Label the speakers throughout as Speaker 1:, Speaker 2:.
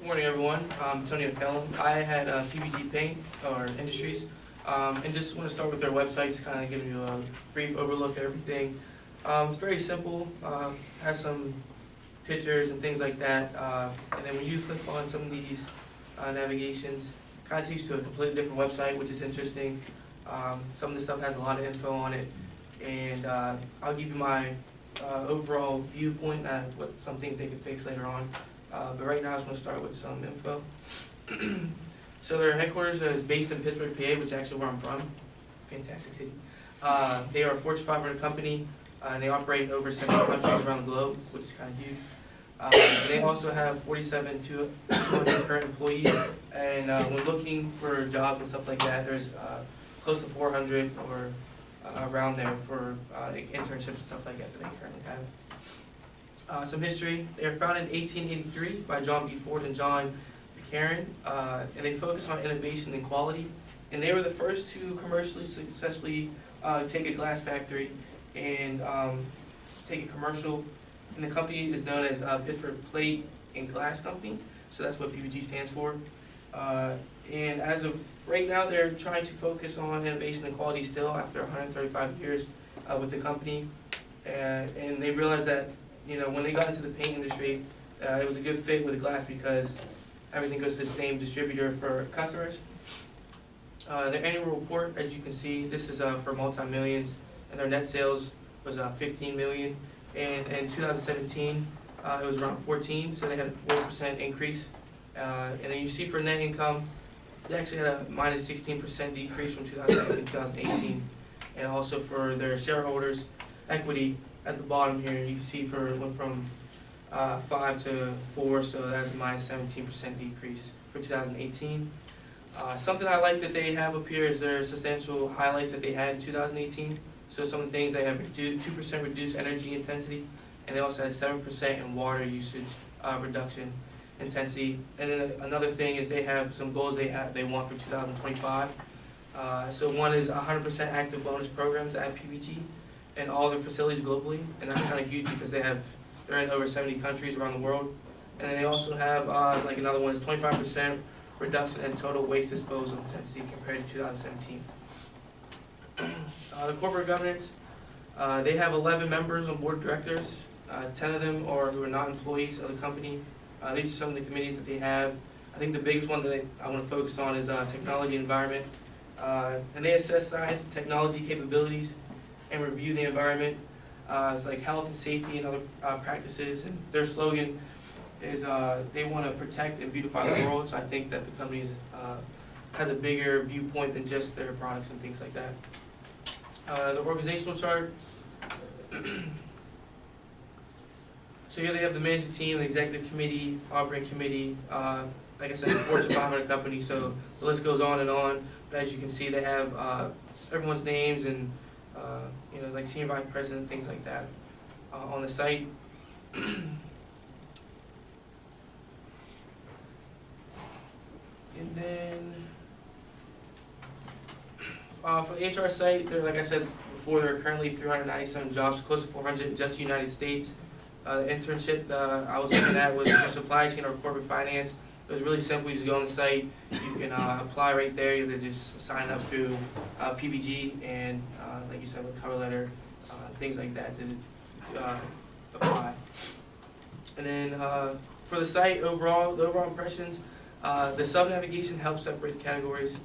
Speaker 1: Good morning, everyone. I'm Tony McKellen. I had PBG Paint or Industries, and just want to start with their website, just kind of give you a brief overlook at everything. It's very simple. Has some pictures and things like that, and then when you click on some of these navigations, it kind of takes you to a completely different website, which is interesting. Some of this stuff has a lot of info on it, and I'll give you my overall viewpoint at what some things they can fix later on. But right now I just want to start with some info. So their headquarters is based in Pittsburgh, PA, which is actually where I'm from. Fantastic city. They are a Fortune 500 company, and they operate in over 70 countries around the globe, which is kind of huge. They also have 47 to 200 current employees, and when looking for jobs and stuff like that, there's close to 400 or around there for internships and stuff like that that they currently have. Some history. They were founded in 1883 by John B. Ford and John Buchanan, and they focus on innovation and quality. And they were the first to commercially successfully take a glass factory and take it commercial. And the company is known as Pittsburgh Plate and Glass Company, so that's what PPG stands for. And as of right now, they're trying to focus on innovation and quality still after 135 years with the company. And they realized that, you know, when they got into the paint industry, it was a good fit with the glass because everything goes to the same distributor for customers. Their annual report, as you can see, this is for multi-millions, and their net sales was 15 million. And in 2017, it was around 14, so they had a 4% increase. And then you see for net income, they actually had a minus 16% decrease from 2017 to 2018. And also for their shareholders' equity, at the bottom here, you can see it went from 5 to 4, so that's a minus 17% decrease for 2018. Something I like that they have up here is their substantial highlights that they had in 2018. So some of the things, they have 2% reduced energy intensity, and they also had 7% in water usage reduction intensity. And then another thing is they have some goals they want for 2025. So one is 100% active wellness programs at PPG and all their facilities globally, and that's kind of huge because they're in over 70 countries around the world. And then they also have like another one is 25% reduction in total waste disposal intensity compared to 2017. The corporate governance, they have 11 members on board of directors. 10 of them who are not employees of the company. These are some of the committees that they have. I think the biggest one that I want to focus on is technology and environment. And they assess science and technology capabilities and review the environment. It's like health and safety and other practices. And their slogan is they want to protect and beautify the world. So I think that the company has a bigger viewpoint than just their products and things like that. The organizational chart. So here they have the management team, the executive committee, operating committee. Like I said, it's a Fortune 500 company, so the list goes on and on. But as you can see, they have everyone's names and you know, like senior vice president, things like that on the site. And then for the HR site, like I said before, there are currently 397 jobs, close to 400 in just the United States. The internship I was looking at was for supply chain or corporate finance. It was really simple. You just go on the site, you can apply right there. You just sign up through PPG and, like you said, with cover letter, things like that to apply. And then for the site overall, the overall impressions, the sub-navigation helps separate the categories.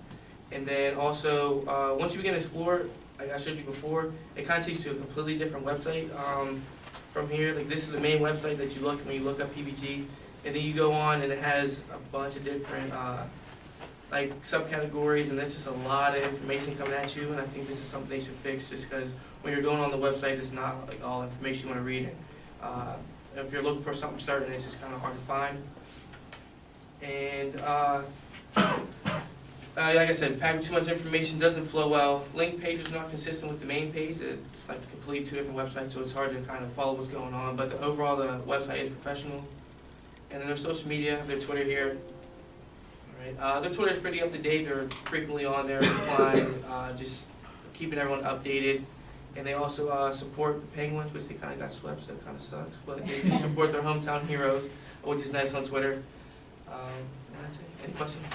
Speaker 1: And then also, once you begin to explore, like I showed you before, it kind of takes you to a completely different website. From here, like this is the main website that you look when you look up PPG, and then you go on and it has a bunch of different like subcategories, and there's just a lot of information coming at you. And I think this is something they should fix, just because when you're going on the website, it's not like all information you want to read. If you're looking for something certain, it's just kind of hard to find. And like I said, packing too much information doesn't flow well. Link page is not consistent with the main page. It's like completely two different websites, so it's hard to kind of follow what's going on. But overall, the website is professional. And then their social media, their Twitter here. All right. Their Twitter is pretty up to date. They're frequently on there, replying, just keeping everyone updated. And they also support the Penguins, which they kind of got swept, so it kind of sucks. But they support their hometown heroes, which is nice on Twitter. And that's it. Any questions?